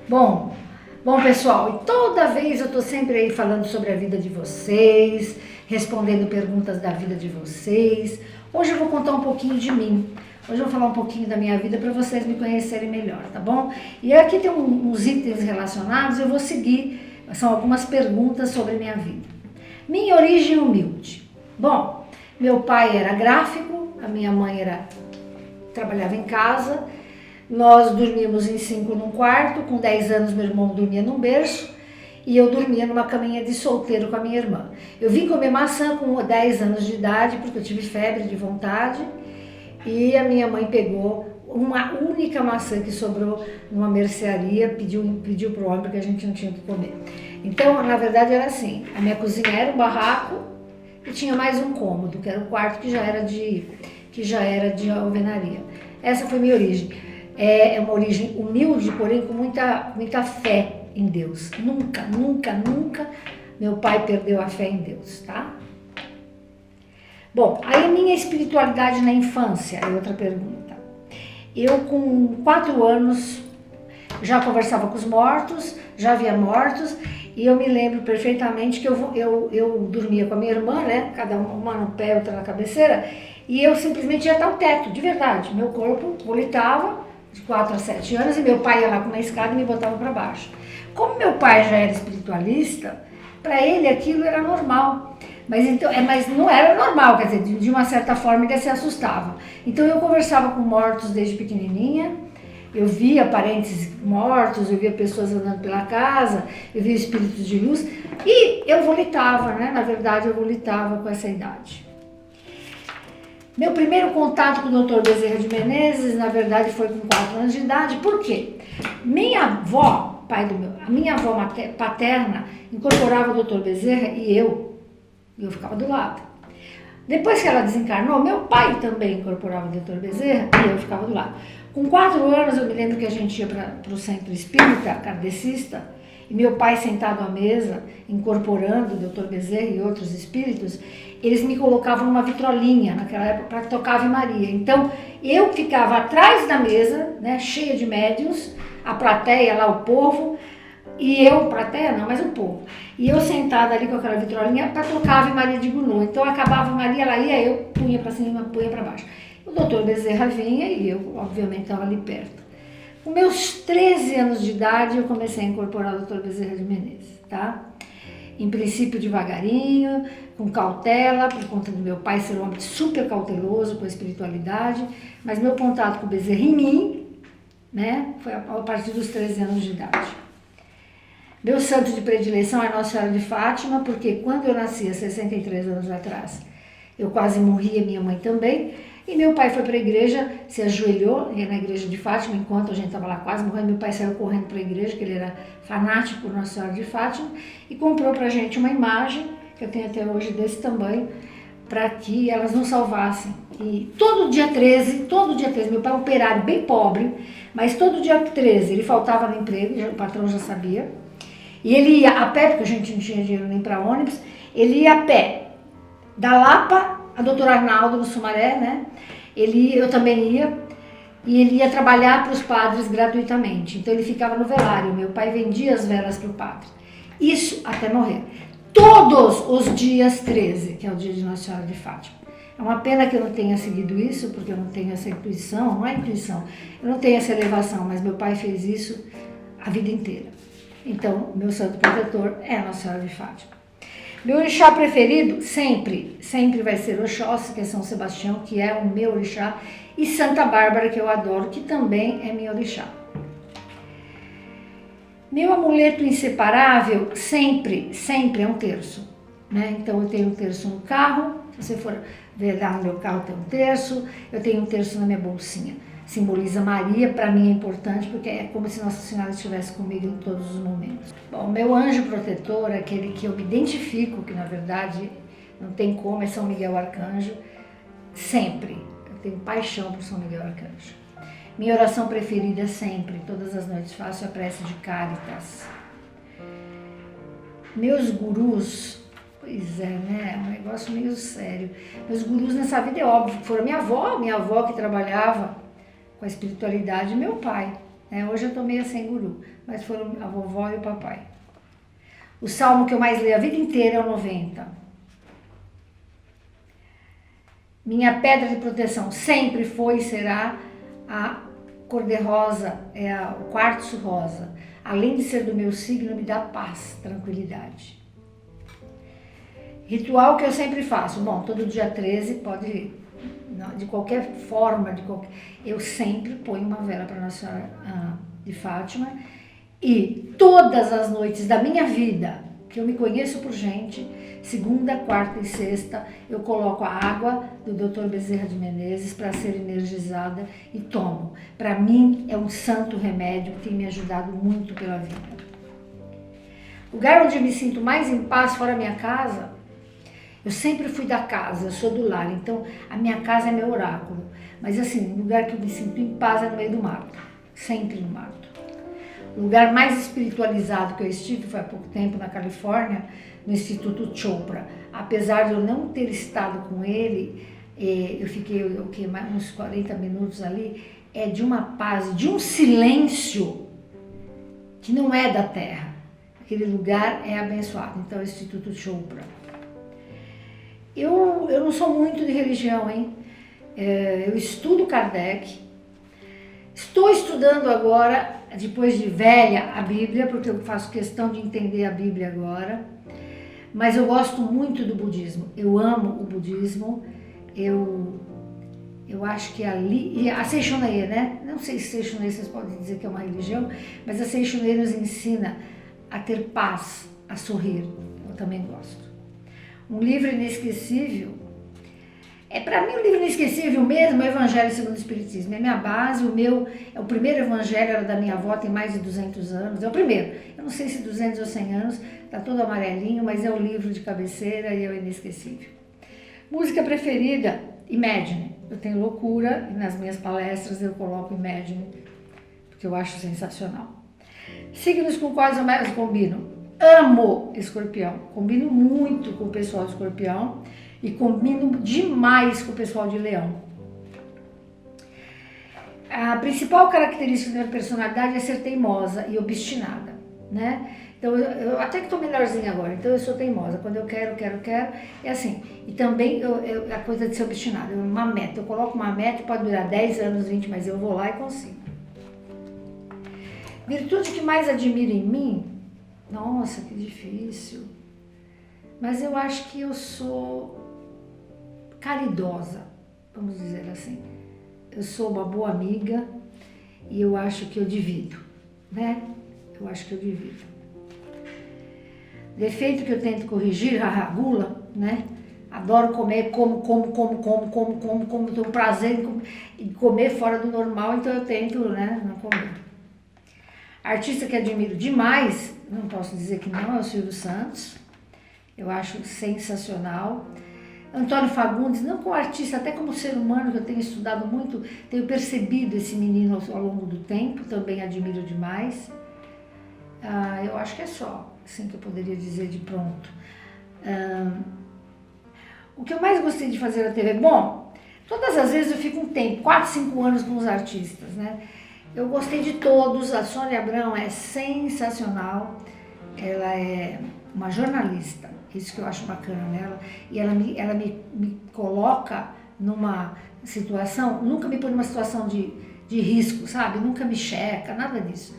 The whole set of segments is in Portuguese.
Bom, bom pessoal, e toda vez eu tô sempre aí falando sobre a vida de vocês, respondendo perguntas da vida de vocês. Hoje eu vou contar um pouquinho de mim. Hoje eu vou falar um pouquinho da minha vida para vocês me conhecerem melhor, tá bom? E aqui tem uns itens relacionados, eu vou seguir, são algumas perguntas sobre minha vida. Minha origem humilde. Bom, meu pai era gráfico, a minha mãe trabalhava em casa. Nós dormíamos em 5 num quarto, com 10 anos meu irmão dormia num berço e eu dormia numa caminha de solteiro com a minha irmã. Eu vim comer maçã com 10 anos de idade, porque eu tive febre de vontade, e a minha mãe pegou uma única maçã que sobrou numa mercearia, pediu pro homem porque a gente não tinha o que comer. Então, na verdade era assim, a minha cozinha era um barraco e tinha mais um cômodo, que era o quarto que já era de alvenaria. Essa foi minha origem. É uma origem humilde, porém com muita fé em Deus. Nunca meu pai perdeu a fé em Deus, tá? Bom, aí minha espiritualidade na infância é outra pergunta. Eu com 4 anos já conversava com os mortos, já via mortos, e eu me lembro perfeitamente que eu dormia com a minha irmã, né? Cada uma no pé, outra na cabeceira, e eu simplesmente ia até o teto, de verdade. Meu corpo volitava de 4 a 7 anos, e meu pai ia lá com uma escada e me botava para baixo. Como meu pai já era espiritualista, para ele aquilo era normal. Mas não era normal, quer dizer, de uma certa forma ele se assustava. Então eu conversava com mortos desde pequenininha, eu via parentes mortos, eu via pessoas andando pela casa, eu via espíritos de luz, e eu volitava, né? Na verdade eu volitava com essa idade. Meu primeiro contato com o Dr. Bezerra de Menezes, na verdade, foi com 4 anos de idade. Por quê? Minha avó, a minha avó paterna, incorporava o Dr. Bezerra e eu ficava do lado. Depois que ela desencarnou, meu pai também incorporava o Dr. Bezerra e eu ficava do lado. Com 4 anos, eu me lembro que a gente ia para o centro espírita, kardecista, e meu pai sentado à mesa, incorporando o Dr. Bezerra e outros espíritos, eles me colocavam numa vitrolinha, naquela época, para tocar Ave Maria. Então, eu ficava atrás da mesa, né, cheia de médiuns, a plateia lá, o povo, e eu, plateia não, mas o povo. E eu sentada ali com aquela vitrolinha para tocar Ave Maria de Gounod. Então, acabava a Maria, ela ia, eu punha para cima, punha para baixo. O doutor Bezerra vinha e eu, obviamente, estava ali perto. Com meus 13 anos de idade, eu comecei a incorporar o Dr. Bezerra de Menezes, tá? Em princípio devagarinho, com cautela, por conta do meu pai ser um homem super cauteloso com a espiritualidade, mas meu contato com o Bezerra em mim, né, foi a partir dos 13 anos de idade. Meu santo de predileção é Nossa Senhora de Fátima, porque quando eu nasci, há 63 anos atrás, eu quase morri, a minha mãe também, e meu pai foi para a igreja, se ajoelhou na igreja de Fátima, enquanto a gente estava lá quase morrendo, meu pai saiu correndo para a igreja, que ele era fanático por Nossa Senhora de Fátima, e comprou para a gente uma imagem, que eu tenho até hoje desse tamanho, para que elas nos salvassem. E todo dia 13, meu pai é um operário bem pobre, mas todo dia 13 ele faltava no emprego, o patrão já sabia, e ele ia a pé, porque a gente não tinha dinheiro nem para ônibus, ele ia a pé, da Lapa, a doutora Arnaldo no Sumaré, né? Eu também ia, e ele ia trabalhar para os padres gratuitamente. Então ele ficava no velário, meu pai vendia as velas para o padre. Isso até morrer. Todos os dias 13, que é o dia de Nossa Senhora de Fátima. É uma pena que eu não tenha seguido isso, porque eu não tenho essa intuição, não é intuição, eu não tenho essa elevação, mas meu pai fez isso a vida inteira. Então, meu santo protetor é Nossa Senhora de Fátima. Meu orixá preferido sempre vai ser Oxóssi, que é São Sebastião, que é o meu orixá, e Santa Bárbara, que eu adoro, que também é meu orixá. Meu amuleto inseparável sempre é um terço, né? Então eu tenho um terço no carro, se você for ver lá no meu carro tem um terço, eu tenho um terço na minha bolsinha. Simboliza Maria, para mim é importante, porque é como se Nossa Senhora estivesse comigo em todos os momentos. Bom, meu anjo protetor, aquele que eu me identifico, que na verdade não tem como, é São Miguel Arcanjo, sempre. Eu tenho paixão por São Miguel Arcanjo. Minha oração preferida sempre, todas as noites faço a prece de Cáritas. Meus gurus, pois é, né, é um negócio meio sério. Meus gurus nessa vida é óbvio que foram minha avó que trabalhava com a espiritualidade, e meu pai, né? Hoje eu tô meio sem guru, mas foram a vovó e o papai. O salmo que eu mais leio a vida inteira é o 90. Minha pedra de proteção sempre foi e será a cor-de-rosa, o quartzo rosa. Além de ser do meu signo, me dá paz, tranquilidade. Ritual que eu sempre faço. Bom, todo dia 13 pode, de qualquer forma, eu sempre ponho uma vela para Nossa Senhora de Fátima. E todas as noites da minha vida, que eu me conheço por gente, segunda, quarta e sexta, eu coloco a água do Dr. Bezerra de Menezes para ser energizada e tomo. Para mim é um santo remédio que tem me ajudado muito pela vida. O lugar onde eu me sinto mais em paz fora a minha casa, eu sempre fui da casa, eu sou do lar, então a minha casa é meu oráculo. Mas assim, o lugar que eu me sinto em paz é no meio do mato, sempre no mato. O lugar mais espiritualizado que eu estive foi há pouco tempo na Califórnia, no Instituto Chopra. Apesar de eu não ter estado com ele, eu fiquei uns 40 minutos ali, é de uma paz, de um silêncio que não é da Terra. Aquele lugar é abençoado. Então, o Instituto Chopra. Eu não sou muito de religião, hein? Eu estudo Kardec. Estou estudando agora, depois de velha, a Bíblia, porque eu faço questão de entender a Bíblia agora. Mas eu gosto muito do budismo. Eu amo o budismo. Eu acho que ali... E a Seixonaê, né? Não sei se Seixonaê vocês podem dizer que é uma religião, mas a Seixonaê nos ensina a ter paz, a sorrir. Eu também gosto. Um livro inesquecível, para mim o livro inesquecível mesmo é o Evangelho segundo o Espiritismo, é minha base, o primeiro evangelho era da minha avó, tem mais de 200 anos, é o primeiro, eu não sei se 200 ou 100 anos, tá todo amarelinho, mas é o livro de cabeceira e é o inesquecível. Música preferida, Imagine, eu tenho loucura e nas minhas palestras eu coloco Imagine, porque eu acho sensacional. Signos com quais eu mais combino. Amo Escorpião, combino muito com o pessoal de Escorpião e combino demais com o pessoal de Leão. A principal característica da minha personalidade é ser teimosa e obstinada, né? Então eu até que estou melhorzinha agora, então eu sou teimosa, quando eu quero, é assim. E também a coisa de ser obstinada, uma meta, eu coloco uma meta, pode durar 10 anos, 20, mas eu vou lá e consigo. Virtude que mais admiro em mim. Nossa, que difícil. Mas eu acho que eu sou caridosa, vamos dizer assim. Eu sou uma boa amiga e eu acho que eu divido, né? Eu acho que eu divido. Defeito que eu tento corrigir, a gula, né? Adoro comer, como, tenho prazer em comer fora do normal, então eu tento, né, não comer. Artista que admiro demais, não posso dizer que não, é o Silvio Santos. Eu acho sensacional. Antônio Fagundes, não como artista, até como ser humano, que eu tenho estudado muito, tenho percebido esse menino ao longo do tempo, também admiro demais. Eu acho que é só, assim que eu poderia dizer de pronto. O que eu mais gostei de fazer na TV, bom, todas as vezes eu fico um tempo, 4, 5 anos com os artistas, né? Eu gostei de todos, a Sônia Abrão é sensacional, ela é uma jornalista, isso que eu acho bacana nela, e ela me coloca numa situação, nunca me põe numa situação de risco, sabe? Nunca me checa, nada disso.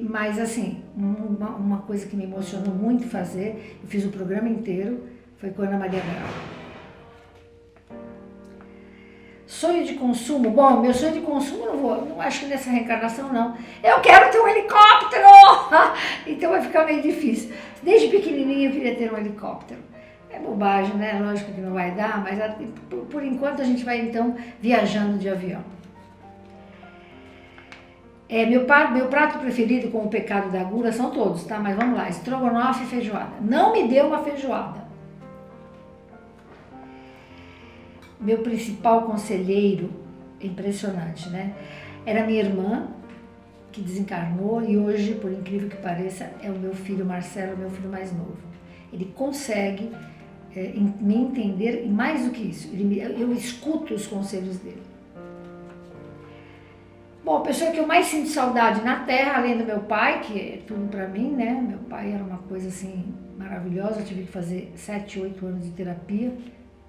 Mas assim, uma coisa que me emocionou muito fazer, eu fiz o programa inteiro, foi com a Ana Maria Braga. Sonho de consumo, bom, meu sonho de consumo não acho que nessa reencarnação não. Eu quero ter um helicóptero! Então vai ficar meio difícil. Desde pequenininha eu queria ter um helicóptero. É bobagem, né? Lógico que não vai dar, mas por enquanto a gente vai então viajando de avião. Meu prato preferido com o pecado da gula são todos, tá? Mas vamos lá, estrogonofe e feijoada. Não me dê uma feijoada. Meu principal conselheiro, impressionante, né? Era minha irmã, que desencarnou, e hoje, por incrível que pareça, é o meu filho Marcelo, meu filho mais novo. Ele consegue me entender, e mais do que isso, eu escuto os conselhos dele. Bom, a pessoa que eu mais sinto saudade na Terra, além do meu pai, que é tudo pra mim, né? Meu pai era uma coisa assim maravilhosa, eu tive que fazer 7, 8 anos de terapia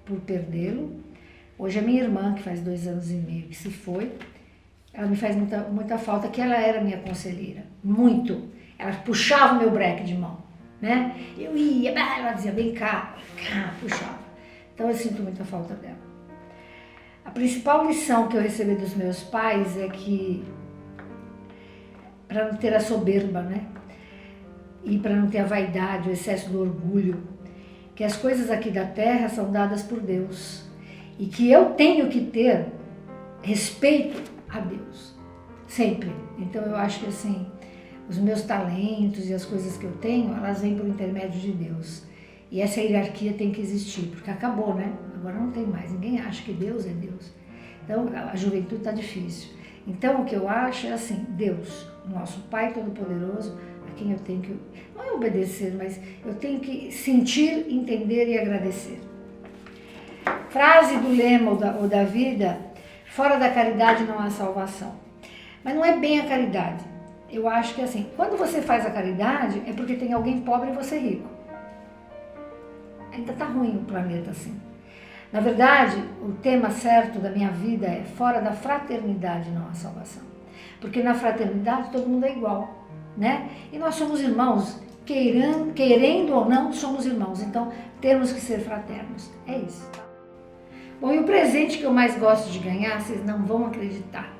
por perdê-lo. Hoje a minha irmã, que faz 2 anos e meio que se foi, ela me faz muita falta, que ela era minha conselheira, muito. Ela puxava o meu breque de mão, né? Eu ia, ela dizia, vem cá, puxava. Então eu sinto muita falta dela. A principal lição que eu recebi dos meus pais é que, para não ter a soberba, né? E para não ter a vaidade, o excesso do orgulho, que as coisas aqui da terra são dadas por Deus e que eu tenho que ter respeito a Deus, sempre. Então eu acho que assim, os meus talentos e as coisas que eu tenho, elas vêm por intermédio de Deus. E essa hierarquia tem que existir, porque acabou, né? Agora não tem mais, ninguém acha que Deus é Deus. Então a juventude está difícil. Então o que eu acho é assim, Deus, nosso Pai Todo-Poderoso, a quem eu tenho que, não é obedecer, mas eu tenho que sentir, entender e agradecer. Frase do lema ou da vida, fora da caridade não há salvação. Mas não é bem a caridade. Eu acho que assim, quando você faz a caridade, é porque tem alguém pobre e você rico. Ainda tá ruim o planeta assim. Na verdade, o tema certo da minha vida é fora da fraternidade não há salvação. Porque na fraternidade todo mundo é igual, né? E nós somos irmãos, querendo ou não, somos irmãos. Então, temos que ser fraternos. É isso. Bom, e o presente que eu mais gosto de ganhar, vocês não vão acreditar,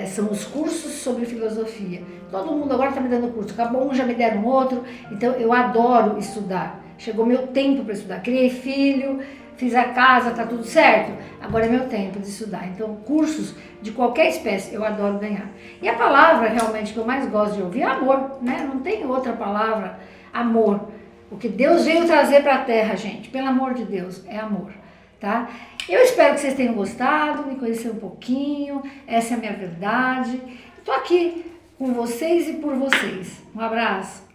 são os cursos sobre filosofia. Todo mundo agora está me dando curso, acabou um, já me deram outro, então eu adoro estudar. Chegou meu tempo para estudar, criei filho, fiz a casa, tá tudo certo, agora é meu tempo de estudar. Então cursos de qualquer espécie eu adoro ganhar. E a palavra realmente que eu mais gosto de ouvir é amor, né? Não tem outra palavra, amor. O que Deus veio trazer para a terra, gente, pelo amor de Deus, é amor. Tá? Eu espero que vocês tenham gostado, me conhecer um pouquinho, essa é a minha verdade. Estou aqui com vocês e por vocês. Um abraço.